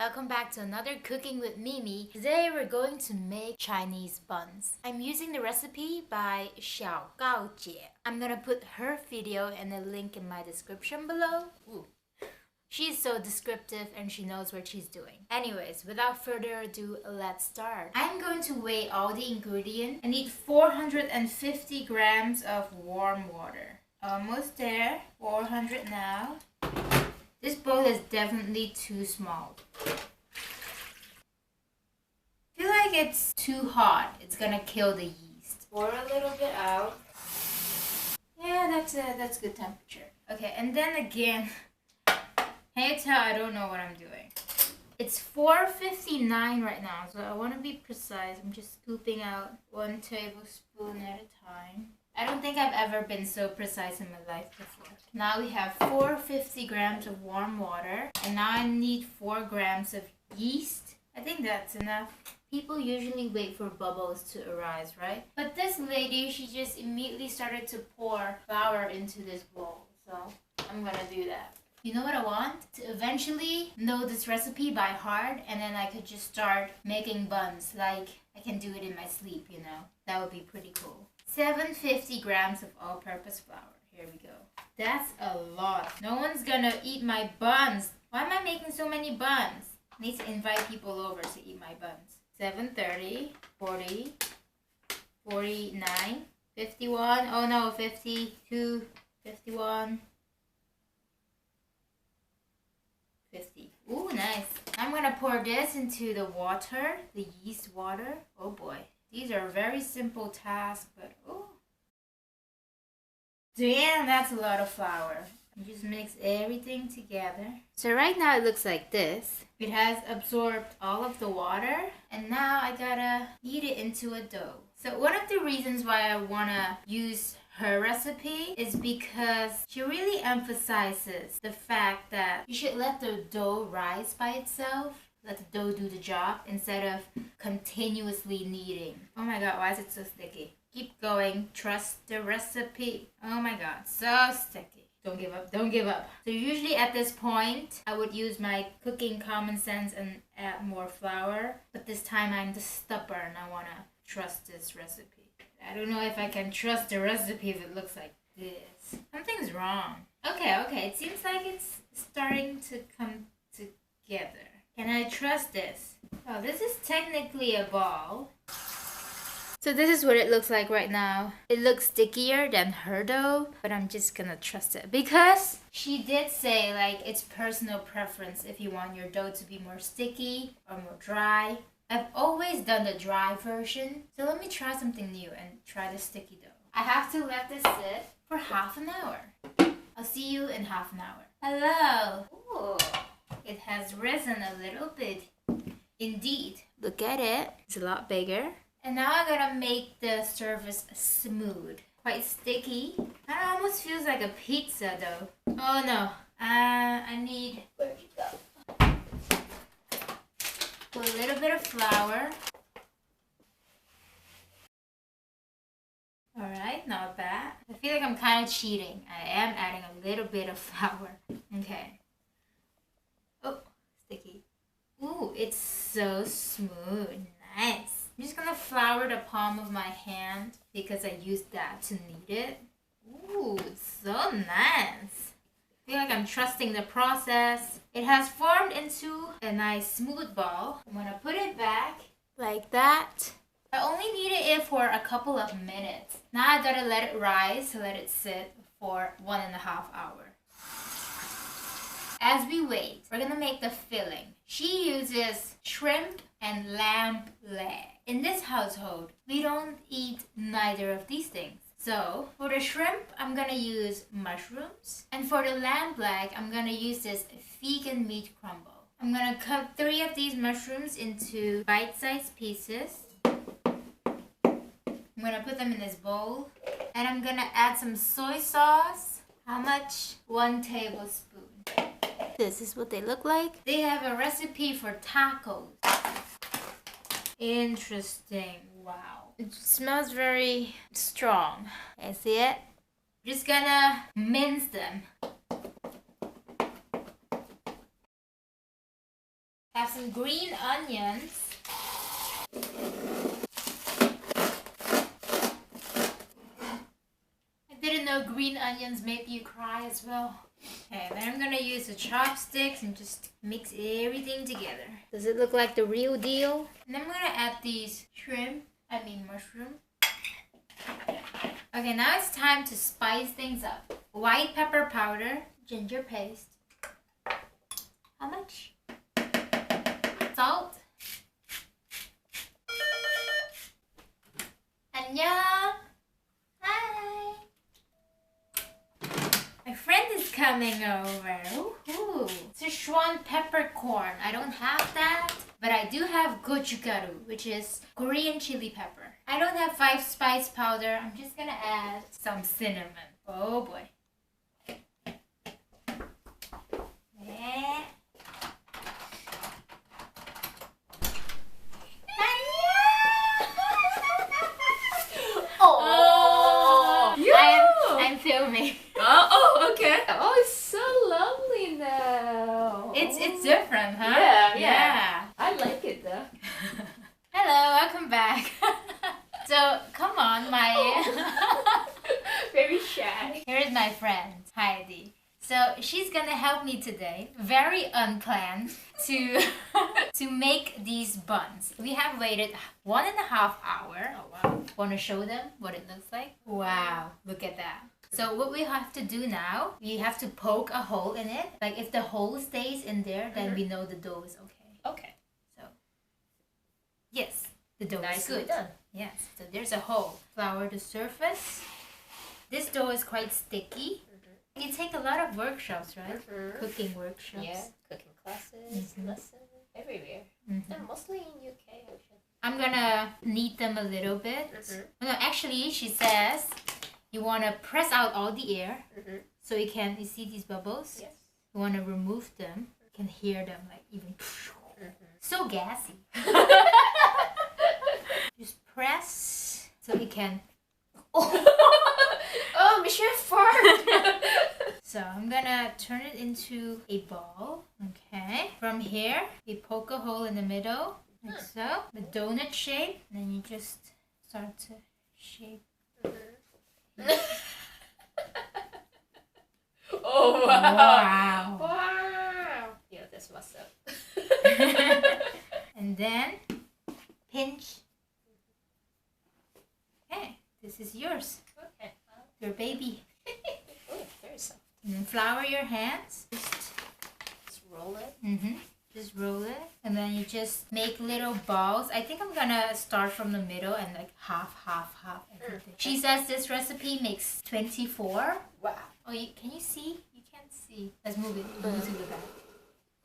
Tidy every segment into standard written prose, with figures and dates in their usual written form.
welcome back to another Cooking with Mimi. Today we're going to make Chinese buns. I'm using the recipe by Xiao Gao Jie. I'm gonna put her video and a link in my description below. Ooh. She's so descriptive and she knows what she's doing. Anyways, without further ado, let's start. I'm going to weigh all the ingredients. I need 450 grams of warm water. Almost there. 400 now. This bowl is definitely too small. I feel like it's too hot. It's gonna kill the yeast. Pour a little bit out. Yeah, that's good temperature. Okay, and then again, can you tell I don't know what I'm doing? It's 4:59 right now, so I want to be precise. I'm just scooping out 1 tablespoon at a time. I don't think I've ever been so precise in my life before. Now we have 450 grams of warm water, and now I need 4 grams of yeast. I think that's enough. People usually wait for bubbles to arise, right? But this lady, she just immediately started to pour flour into this bowl. So I'm gonna do that. You know what I want? To eventually know this recipe by heart, and then I could just start making buns. Like, I can do it in my sleep, you know? That would be pretty cool. 750 grams of all-purpose flour. Here we go. That's a lot. No one's gonna eat my buns. Why am I making so many buns? I need to invite people over to eat my buns. 730, 40, 49, 51. Oh no, 52, 51. 50. Ooh, nice. I'm gonna pour this into the water, the yeast water. Oh boy. These are very simple tasks, but oh. Damn, that's a lot of flour. You just mix everything together. So right now it looks like this. It has absorbed all of the water, and now I gotta knead it into a dough. So one of the reasons why I wanna use her recipe is because she really emphasizes the fact that you should let the dough rise by itself. Let the dough do the job instead of continuously kneading. Oh my god, why is it so sticky? Keep going. Trust the recipe. Oh my god, so sticky. Don't give up. Don't give up. So usually at this point, I would use my cooking common sense and add more flour. But this time I'm just stubborn. I want to trust this recipe. I don't know if I can trust the recipe if it looks like this. Something's wrong. Okay. It seems like it's starting to come together. Can I trust this? Oh, this is technically a ball. So this is what it looks like right now. It looks stickier than her dough, but I'm just gonna trust it. Because she did say, like, it's personal preference if you want your dough to be more sticky or more dry. I've always done the dry version. So let me try something new and try the sticky dough. I have to let this sit for half an hour. I'll see you in half an hour. Hello. Ooh. It has risen a little bit. Indeed. Look at it. It's a lot bigger. And now I'm gonna make the surface smooth. Quite sticky. That almost feels like a pizza though. Oh no. I need... Where'd you go? Put a little bit of flour. Alright, not bad. I feel like I'm kind of cheating. I am adding a little bit of flour. Okay. Oh, sticky. Ooh, it's so smooth. Nice. I'm just gonna flour the palm of my hand because I used that to knead it. Ooh, it's so nice. I feel like I'm trusting the process. It has formed into a nice smooth ball. I'm gonna put it back like that. I only kneaded it for a couple of minutes. Now I gotta let it rise, let it sit for 1.5 hours. As we wait, we're gonna make the filling. She uses shrimp and lamb leg. In this household, we don't eat neither of these things. So, for the shrimp, I'm gonna use mushrooms. And for the lamb leg, I'm gonna use this vegan meat crumble. I'm gonna cut 3 of these mushrooms into bite-sized pieces. I'm gonna put them in this bowl. And I'm gonna add some soy sauce. How much? 1 tablespoon. This is what they look like. They have a recipe for tacos. Interesting. Wow. It smells very strong. I see it. Just gonna mince them. Have some green onions. I didn't know green onions make you cry as well. Okay, then I'm gonna use the chopsticks and just mix everything together. Does it look like the real deal? And I'm gonna add these mushroom. Okay, now it's time to spice things up. White pepper powder, ginger paste. How much? Salt. Annyeong. Hi. My friend is coming over. Ooh. Sichuan peppercorn. I don't have that, but I do have gochugaru, which is Korean chili pepper. I don't have 5 spice powder. I'm just gonna add some cinnamon. Oh boy. Yeah. I'm filming. Oh, okay. Oh, it's so lovely now. It's different, huh? Yeah. I like it though. Hello, welcome back. So, come on, my... Very shy. Here's my friend, Heidi. So, she's gonna help me today, very unplanned, to make these buns. We have waited 1.5 hours. Oh, wow. Wanna show them what it looks like? Wow, look at that. So what we have to do now, we have to poke a hole in it. Like if the hole stays in there, then we know the dough is okay. Okay. So, yes, the dough is Nicely good. done. Yes, so there's a hole. Flour the surface. This dough is quite sticky. You take a lot of workshops, right? Cooking workshops. Yeah, cooking classes, lessons, everywhere. And mostly in UK, actually. I'm gonna knead them a little bit. No, actually, she says you want to press out all the air so you see these bubbles? Yes. You want to remove them. You can hear them like even so gassy. Just press so it can Oh, Michelle fart! So I'm gonna turn it into a ball. Okay. From here, we poke a hole in the middle, like so. The donut shape. And then you just start to shape. Oh, wow. Wow. Yeah, that's what's up. And then pinch. Okay, this is yours. Okay. Your baby. Oh, very soft. And then flour your hands. Just roll it. Just roll it. And then you just make little balls. I think I'm gonna start from the middle and like half everything. She says this recipe makes 24. Wow. Oh, can you see? You can't see. Let's move it. Move to the back.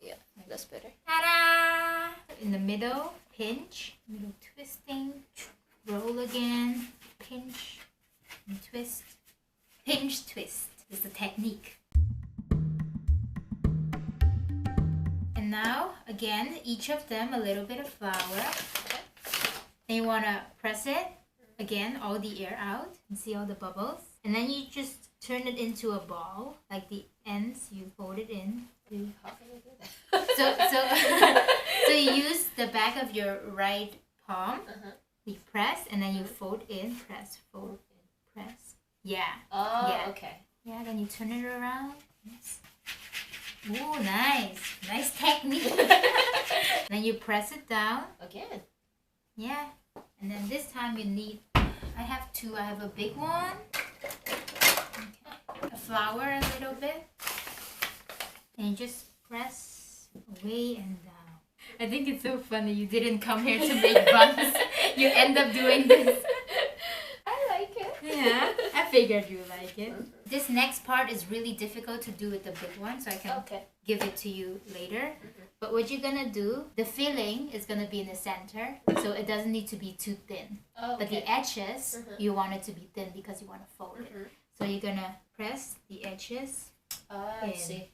Yeah, that's better. Ta-da! In the middle, pinch. Middle twisting. Roll again. Pinch. And twist. Pinch, twist is the technique. And now, again, each of them a little bit of flour. Then you want to press it. Again, all the air out. And see all the bubbles. And then you just turn it into a ball. Like the ends, you fold it in. How can you do that? So you use the back of your right palm. You press and then you fold in. Press, fold in, press. Yeah. Oh, yeah. okay. Yeah, then you turn it around. Yes. Ooh, nice. Nice technique. Then you press it down. Again. Yeah. And then this time you need, I have two. I have a big one. Okay. A flour a little bit. And you just press away and down. I think it's so funny. You didn't come here to make buns. You end up doing this. I like it. Yeah, I figured you like it. This next part is really difficult to do with the big one, so I can give it to you later. But what you're gonna do, the filling is gonna be in the center, so it doesn't need to be too thin. But the edges, you want it to be thin because you want to fold it. So you're gonna press the edges. I see.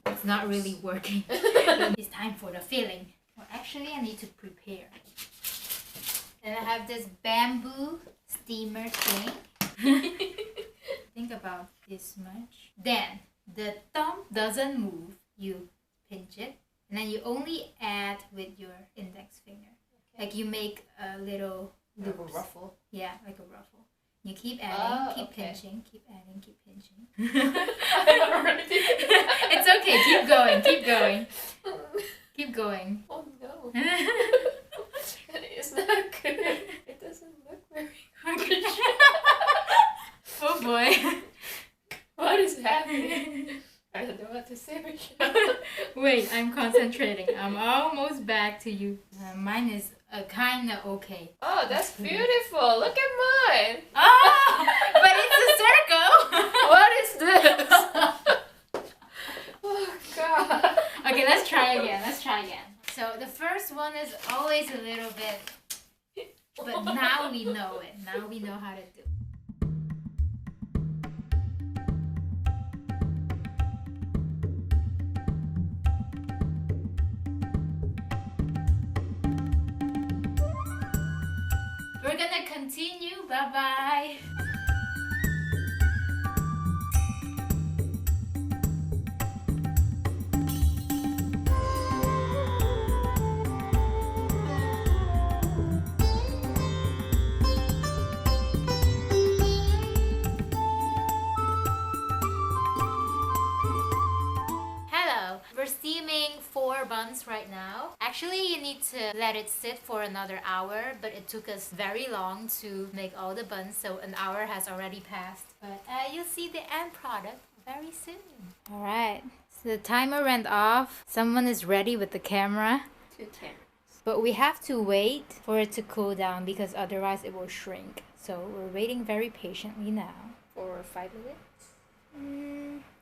It's not really working. It's time for the filling. Well, actually, I need to prepare. And I have this bamboo steamer thing. Think about this much. Then the thumb doesn't move. You pinch it And then you only add with your index finger. Okay. Like you make a little Like a loops. ruffle. Yeah, like a ruffle. You keep adding, keep okay. pinching, keep adding, keep pinching. I'm already. It's okay, keep going, keep going. Keep going. Oh no. It's not good. It doesn't look very good. Oh boy. What is happening? I don't know what to say, Michelle. Wait, I'm concentrating. I'm almost back to you. Mine is kinda okay. Oh, that's beautiful. Look at mine. Oh, but it's a circle. What is this? Oh God. Okay, let's try again. So the first one is always a little bit, but now we know it. Now we know how to do it. We're gonna continue. Bye bye. Hello. We're steaming 4 buns right now. Actually, you need to let it sit for another hour, but it took us very long to make all the buns, so an hour has already passed. But you'll see the end product very soon. Alright, so the timer went off. Someone is ready with the camera. 2 cameras. But we have to wait for it to cool down because otherwise it will shrink. So we're waiting very patiently now. For 5 minutes?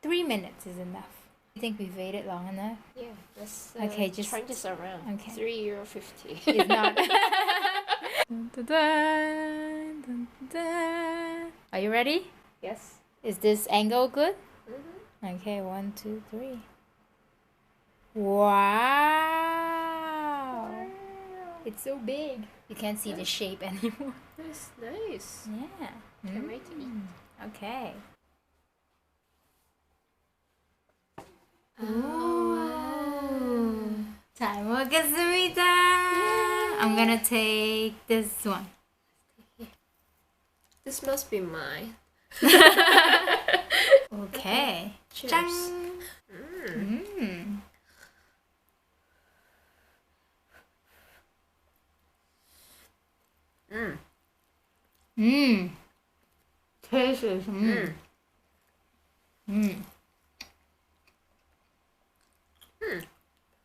3 minutes is enough. You think we've waited long enough? Yeah, let's Okay, just turn this around. Okay. €3.50. It's not. Dun, dun, dun, dun, dun. Are you ready? Yes. Is this angle good? Mm-hmm. Okay, 1, 2, 3. Wow! It's so big. You can't see the shape anymore. That's nice. Yeah. Can't wait to eat. Okay. Oh. 잘 먹겠습니다. I'm gonna take this one. This must be mine. Okay. Cheers. 짠. Tastes.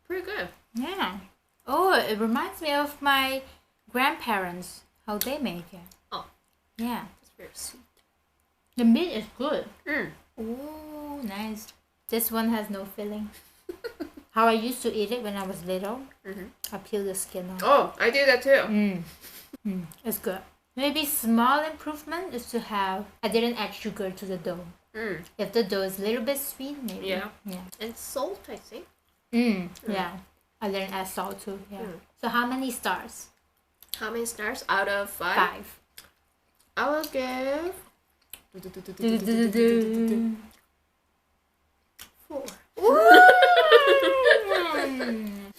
Pretty good. Yeah. Oh, it reminds me of my grandparents, how they make it. Oh. Yeah. It's very sweet. The meat is good. Mm. Oh, nice. This one has no filling. How I used to eat it when I was little. I peel the skin off. Oh, I do that too. It's good. Maybe small improvement is to have, I didn't add sugar to the dough. If the dough is a little bit sweet, maybe. Yeah. Yeah. And salt, I think. Yeah. I didn't add salt too. Yeah. So how many stars? How many stars out of 5? 5. I will give 4.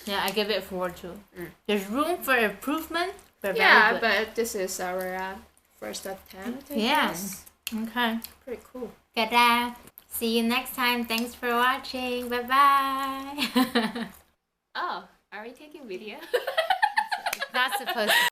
Yeah, I give it 4 too. There's room for improvement, but Yeah, very good. but this is our first attempt. I Yeah. guess. Okay. Pretty cool. Ta-da! See you next time. Thanks for watching. Bye-bye. Oh, are we taking video? Not supposed to.